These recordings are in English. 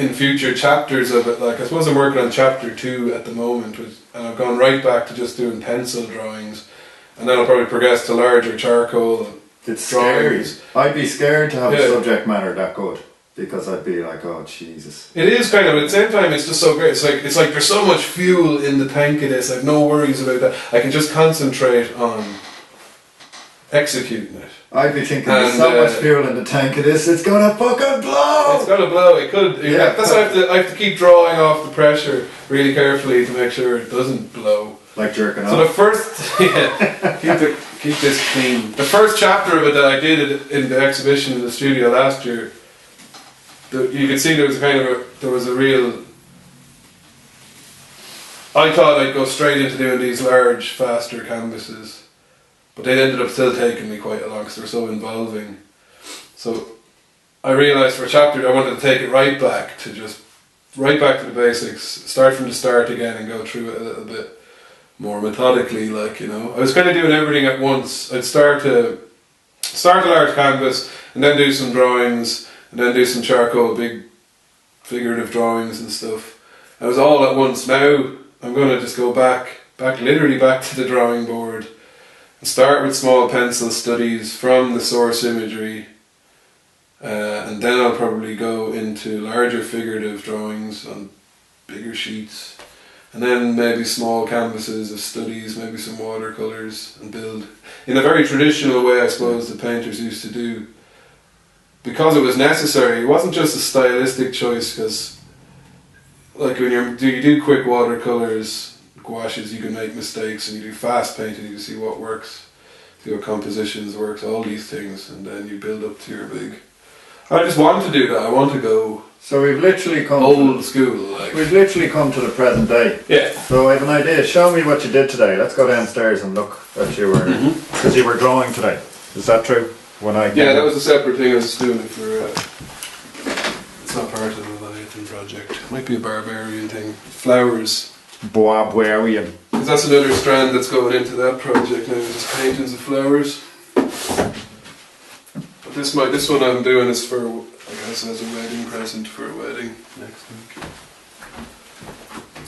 in future chapters of it. Like I suppose I'm working on chapter 2 at the moment, and I've gone right back to just doing pencil drawings, and then I'll probably progress to larger charcoal It's drawings. scary. I'd be scared to have a subject matter that good, because I'd be like, oh Jesus. It is kind of, at the same time it's just so great. It's like there's so much fuel in the tank of this. I have no worries about that. I can just concentrate on executing it. I'd be thinking there's so much fuel in the tank of this, it's gonna fucking blow! It's gonna blow, it could. Yeah. That's why I have to keep drawing off the pressure really carefully to make sure it doesn't blow. Like jerking off. So the first, keep this clean. The first chapter of it that I did in the exhibition in the studio last year, you could see there was a real. I thought I'd go straight into doing these large, faster canvases, but they ended up still taking me quite a long because they were so involving. So I realised for a chapter I wanted to take it right back to the basics, start from the start again and go through it a little bit more methodically, like, you know. I was kind of doing everything at once. I'd start a large canvas and then do some drawings and then do some charcoal, big figurative drawings and stuff. It was all at once. Now I'm going to just go literally back to the drawing board and start with small pencil studies from the source imagery, and then I'll probably go into larger figurative drawings on bigger sheets, and then maybe small canvases of studies, maybe some watercolours, and build in a very traditional way I suppose the painters used to do, because it was necessary. It wasn't just a stylistic choice, because like when you do quick watercolours, gouaches, you can make mistakes, and you do fast painting, you see what works, see what compositions works, all these things, and then you build up to your big. I just want to do that. I want to go. So we've literally come old school. Like. We've literally come to the present day. Yeah. So I have an idea. Show me what you did today. Let's go downstairs and look at you were, because you were drawing today. Is that true? Yeah, that was a separate thing I was doing it for. It's not part of the Leviathan project. It might be a barbarian thing. Flowers. Barbarian. Because that's another strand that's going into that project now, just paintings of flowers. But this one I'm doing is for, I guess, as a wedding present for a wedding next week.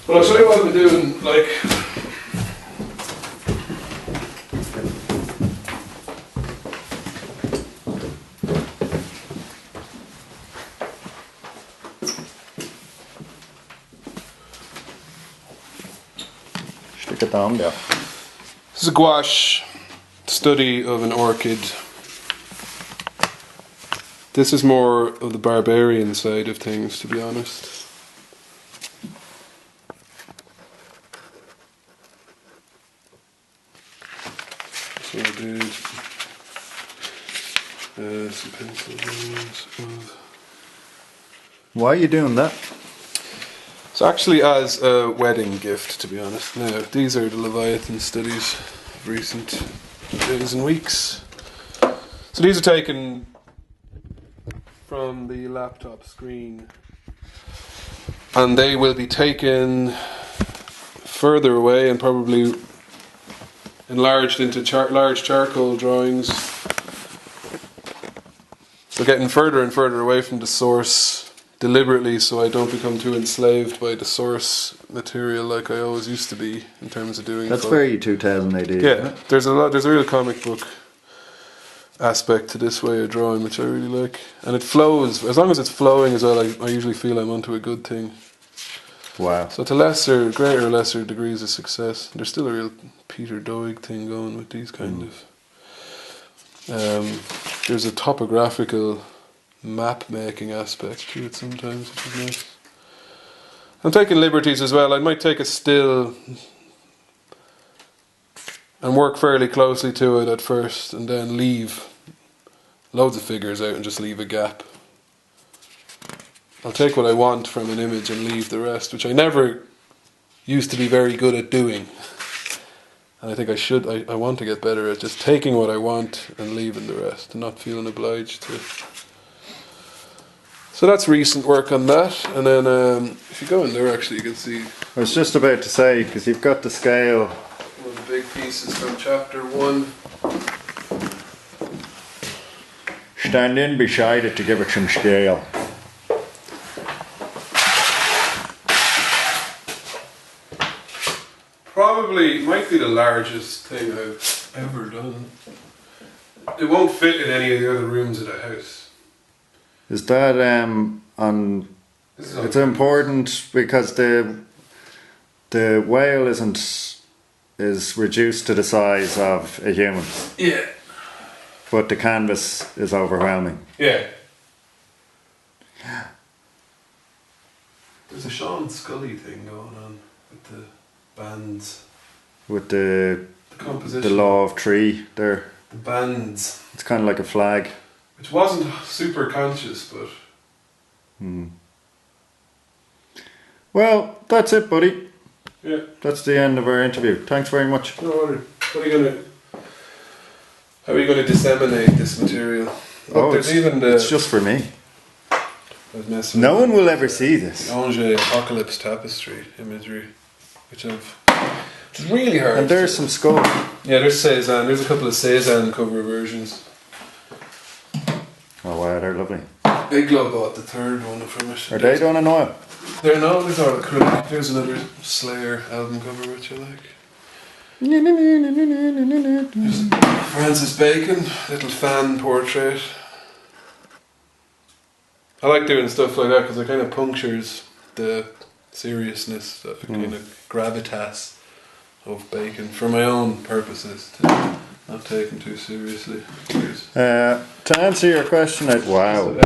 Well, I'll show you what I'm doing, like. Stick it down there. This is a gouache study of an orchid. This is more of the barbarian side of things, to be honest. So I did some pencil drawings of. Why are you doing that? It's actually as a wedding gift, to be honest. Now, these are the Leviathan studies of recent days and weeks. So these are taken from the laptop screen, and they will be taken further away and probably enlarged into large charcoal drawings. So getting further and further away from the source deliberately, so I don't become too enslaved by the source material like I always used to be in terms of doing. That's very 2000 AD. Yeah, there's a real comic book aspect to this way of drawing, which I really like, and it flows. As long as it's flowing as well, I usually feel I'm onto a good thing. Wow. So to greater or lesser degrees of success, there's still a real Peter Doig thing going with these kind of. There's a topographical map making aspect to it sometimes, which is nice. I'm taking liberties as well. I might take a still and work fairly closely to it at first, and then leave loads of figures out and just leave a gap. I'll take what I want from an image and leave the rest, which I never used to be very good at doing. And I think I want to get better at just taking what I want and leaving the rest, and not feeling obliged to. So that's recent work on that, and then if you go in there, actually, you can see. I was just about to say, because you've got the scale. One of the big pieces from chapter 1. Stand in beside it to give it some scale. might be the largest thing I've ever done. It won't fit in any of the other rooms of the house. Is that on? It's important because the whale is reduced to the size of a human. Yeah. But the canvas is overwhelming. Yeah. There's a Sean Scully thing going on with the bands. With the composition. The law of three there. The bands. It's kind of like a flag. Which wasn't super conscious, but... Well, that's it, buddy. Yeah. That's the end of our interview. Thanks very much. No worry. How are you gonna disseminate this material? Look, it's just for me. No one will ever see this. Angers Apocalypse Tapestry imagery, which is really hard. And there's some skull. Yeah, there's Cézanne. There's a couple of Cézanne cover versions. Oh wow, they're lovely. Iglo bought the third one from it. Are they done in oil? There's all acrylic. There's another Slayer album cover which I like. There's Francis Bacon, little fan portrait. I like doing stuff like that because it kind of punctures the seriousness, the kind of gravitas of Bacon for my own purposes, to not take him too seriously. To answer your question, wow.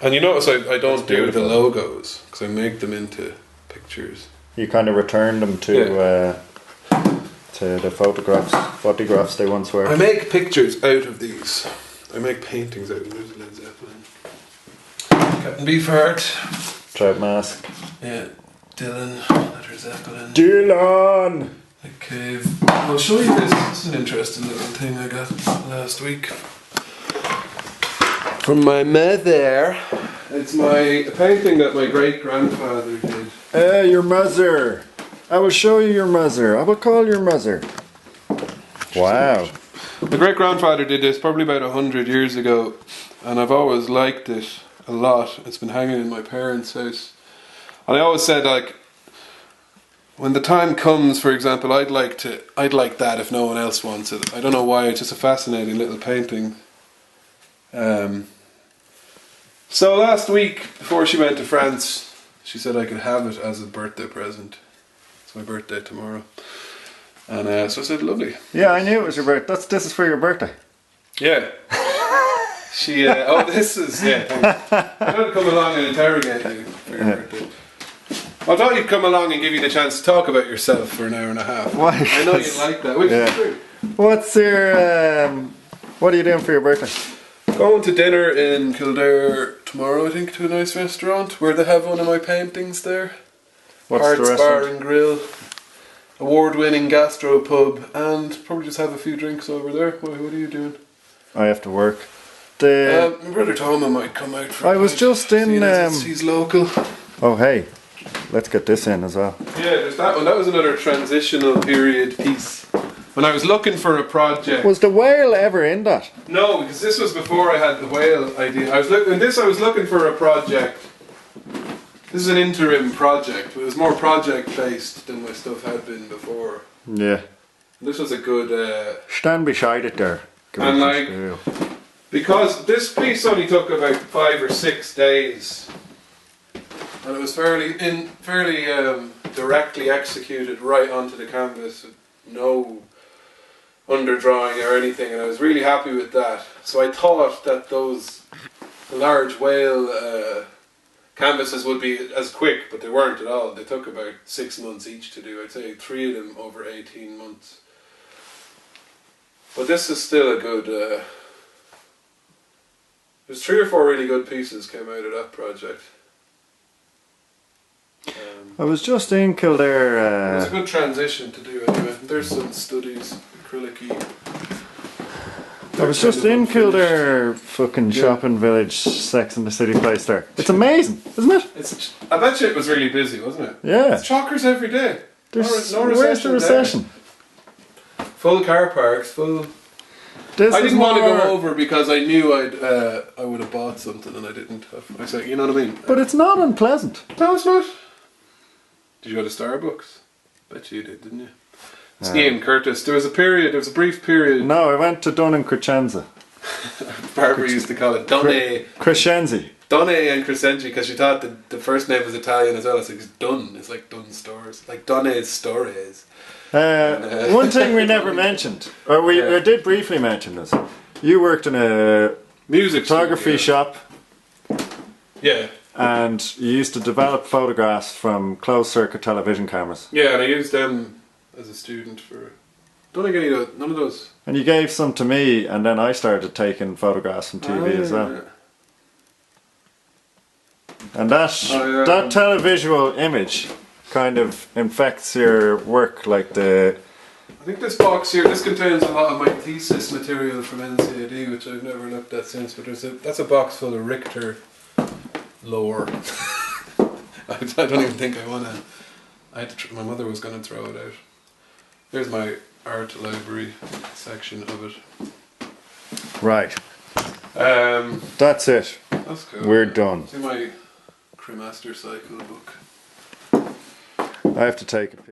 And you notice I don't do the logos because I make them into pictures. You kind of return them to the photographs they once were. I make pictures out of these. I make paintings out of them. There's Led Zeppelin. Captain Beefheart. Trout Mask. Yeah. Dylan. Led Zeppelin. Dylan! The Cave. I'll show you this. This is an interesting little thing I got last week. From my mother. It's a painting that my great-grandfather did. Your mother. I will show you your mother. I will call your mother. Wow. My great-grandfather did this probably about 100 years ago, and I've always liked it a lot. It's been hanging in my parents' house. And I always said, like, when the time comes, for example, I'd like that if no one else wants it. I don't know why, it's just a fascinating little painting. So last week, before she went to France, she said I could have it as a birthday present. It's my birthday tomorrow. And so I said, lovely. Yeah, I knew it was your birthday. This is for your birthday. Yeah. This is, yeah, thanks. I thought I'd come along and interrogate you for your birthday. I thought you'd come along and give you the chance to talk about yourself for an hour and a half. Why? I know you'd like that, which is true. What's your, what are you doing for your birthday? Going to dinner in Kildare tomorrow, I think, to a nice restaurant where they have one of my paintings there. What's Arts the restaurant? Bar and Grill. Award-winning gastro pub, and probably just have a few drinks over there. What are you doing? I have to work. My brother Tom might come out for I was just in... he's local. Oh hey, let's get this in as well. Yeah, there's that one. That was another transitional period piece. When I was looking for a project... Was the whale ever in that? No, because this was before I had the whale idea. I was looking for a project. This is an interim project. It was more project-based than my stuff had been before. Yeah. This was a good... Stand beside it there. And like... Because this piece only took about 5 or 6 days. And it was fairly directly executed right onto the canvas. With no underdrawing or anything. And I was really happy with that. So I thought that those large whale... canvases would be as quick, but they weren't at all. They took about 6 months each to do. I'd say 3 of them over 18 months. But this is still a good... there's 3 or 4 really good pieces came out of that project. I was just in Kildare. It was a good transition to do anyway. There's some studies, acrylic-y. I was just in Kildare fucking shopping village, Sex and the City place there. It's amazing, isn't it? I bet you it was really busy, wasn't it? Yeah. It's chockers every day. Where's the recession recession? There. Full car parks, full... I didn't want to go over because I knew I would have bought something and I didn't have... You know what I mean? But it's not unpleasant. No, it's not. Did you go to Starbucks? Bet you did, didn't you? It's Ian Curtis. There was a brief period. No, I went to Dun and Crescenza. Barbara used to call it Donne. Crescenzi. Donne and Crescenzi because she thought the first name was Italian as well. It's like Dun. It's like Dun Stores. Like Donne's Stores. One thing we never mentioned, or we did briefly mention this. You worked in a music photography shop. Yeah. And you used to develop photographs from closed circuit television cameras. Yeah, and I used them as a student for... Don't think any of those, none of those. And you gave some to me, and then I started taking photographs from TV as well. Yeah. And that televisual image kind of infects your work, like the... I think this box here, this contains a lot of my thesis material from NCAD, which I've never looked at since, but that's a box full of Richter lore. I don't even think I want to... my mother was going to throw it out. Here's my art library section of it. Right. That's it. That's cool. We're done. See my Cremaster Cycle book. I have to take a picture.